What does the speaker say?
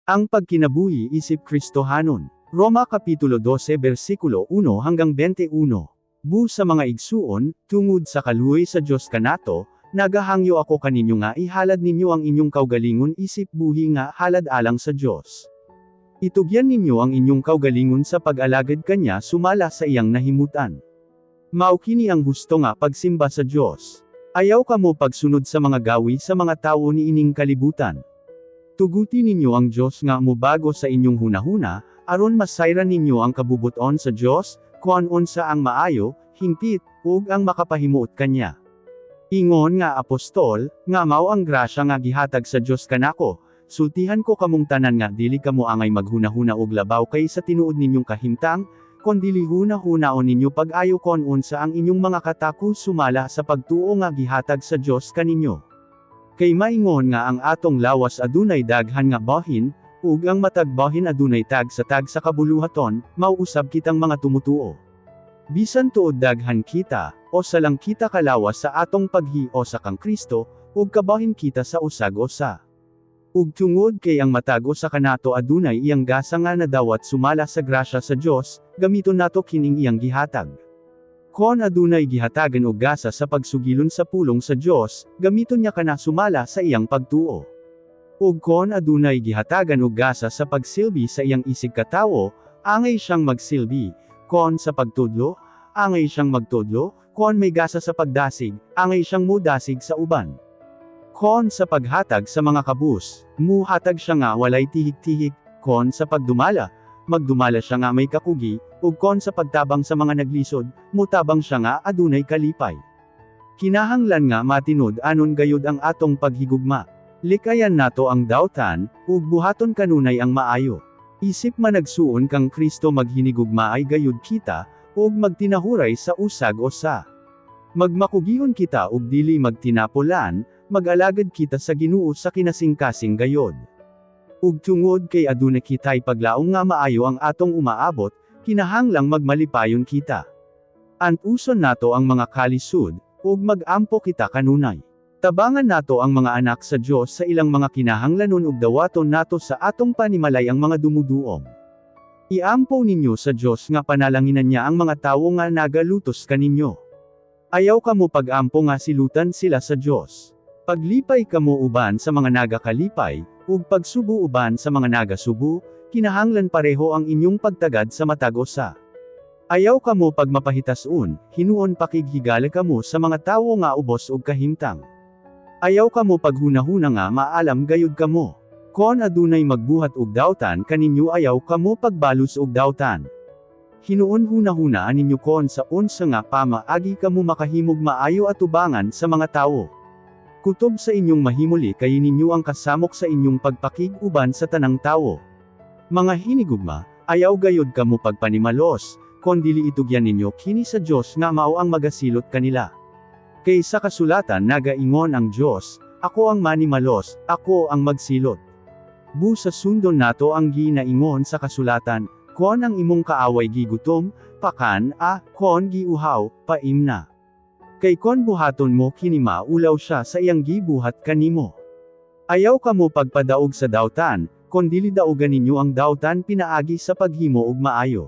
Ang pagkinabuhi isip Kristohanon. Roma Kapitulo 12 versikulo 1 hanggang 21. Bu sa mga igsuon, tungod sa kaluoy sa Diyos kanato, nagahangyo ako kaninyo nga ihalad ninyo ang inyong kaugalingon isip buhi nga halad alang sa Diyos. Itugyan ninyo ang inyong kaugalingon sa pag-alagad kanya sumala sa iyang nahimutan. Mao kini ang husto nga pagsimba sa Diyos. Ayaw kamo pagsunod sa mga gawi sa mga tao ni ining kalibutan. Tuguti ninyo ang Diyos nga mubago sa inyong hunahuna, aron masayran ninyo ang kabubuton sa Diyos, kung unsa ang maayo, hingpit, ug ang makapahimuot kanya. Ingon nga apostol, nga mao ang grasya nga gihatag sa Diyos kanako, sultihan ko kamong tanan nga dili kamo angay maghunahuna og labaw kay sa tinuod ninyong kahimtang, kon dili hunahunaon ninyo pag-ayo kon unsa ang inyong mga katako sumala sa pagtuo nga gihatag sa Diyos kaninyo. Kay maingon nga ang atong lawas adunay daghan nga bahin, ug ang matag bahin adunay tag sa kabuluhaton, mauusab kitang mga tumutuo. Bisan tuod daghan kita, o salang kita kalawas sa atong paghios sa kang Kristo, ug kabahin kita sa usag-usa. Ug tungod kay ang matago sa kanato adunay iyang gasa nga nadawat sumala sa grasya sa Dios, gamiton nato kining iyang gihatag. Kon adunay gihatagan og gasa sa pagsugilon sa pulong sa Dios, gamiton niya kana sumala sa iyang pagtuo. Ug kon adunay gihatagan og gasa sa pagsilbi sa iyang isig katawo, angay siyang magsilbi. Kon sa pagtudlo, angay siyang magtudlo. Kon may gasa sa pagdasig, angay siyang mudasig sa uban. Kon sa paghatag sa mga kabus, muhatag siya nga walay tihik-tihik, kon sa pagdumala, magdumala siya nga may kakugi, ug kon sa pagtabang sa mga naglisod, mutabang siya nga adunay kalipay. Kinahanglan nga matinod anon gayud ang atong paghigugma. Likayan nato ang dawtan, ug buhaton kanunay ang maayo. Isip managsuon kang Kristo maghinigugma ay gayud kita, ug magtinahuray sa usag-usa. Magmakugihon kita ug dili magtinapulan, mag-alagad kita sa Ginoo sa kinasingkasing gayod. Ug tungod kay aduna kitay paglaong nga maayo ang atong umaabot, kinahanglang magmalipayon kita. Antuson nato ang mga kalisud, ug mag-ampo kita kanunay. Tabangan nato ang mga anak sa Dios sa ilang mga kinahanglanon ug dawaton nato sa atong panimalay ang mga dumuduom. Iampo ninyo sa Dios nga panalanginan niya ang mga tawo nga nagalutos kaninyo. Ayaw kamo pag-ampo nga silutan sila sa Dios. Paglipay kamo uban sa mga nagakalipay, ug pagsubo uban sa mga nagasubo, kinahanglan pareho ang inyong pagtagad sa matag-usa. Ayaw kamo pagmapahitasun, hinuon pakighigala kamo sa mga tawo nga ubos ug kahimtang. Ayaw kamo paghunahuna nga maalam gayud kamo. Kon adunay magbuhat og dawtan kaninyo ayaw kamo pagbalus og dawtan. Hinuon hunahunaan ninyo kon sa unsa nga pamaagi kamo makahimog maayo at tubangan sa mga tawo. Kutob sa inyong mahimuli kay ninyo ang kasamok sa inyong pagpakig-uban sa tanang tawo. Mga hinigugma, ayaw gayud kamo pagpanimalos, kon dili itugyan ninyo kini sa Dios nga mao ang magasilot kanila. Kay sa kasulatan nagaingon ang Dios, ako ang manimalos, ako ang magsilot. Bu sa sundon nato ang ginaingon sa kasulatan, kon ang imong kaaway gigutom, pakan, kon giuhaw, paimna. Kay kon buhaton mo kini maulaw siya sa iyang gibuhat kanimo. Ayaw kamo pagpadaog sa dawtan, kon dili daogan ninyo ang dawtan pinaagi sa paghimo og maayo.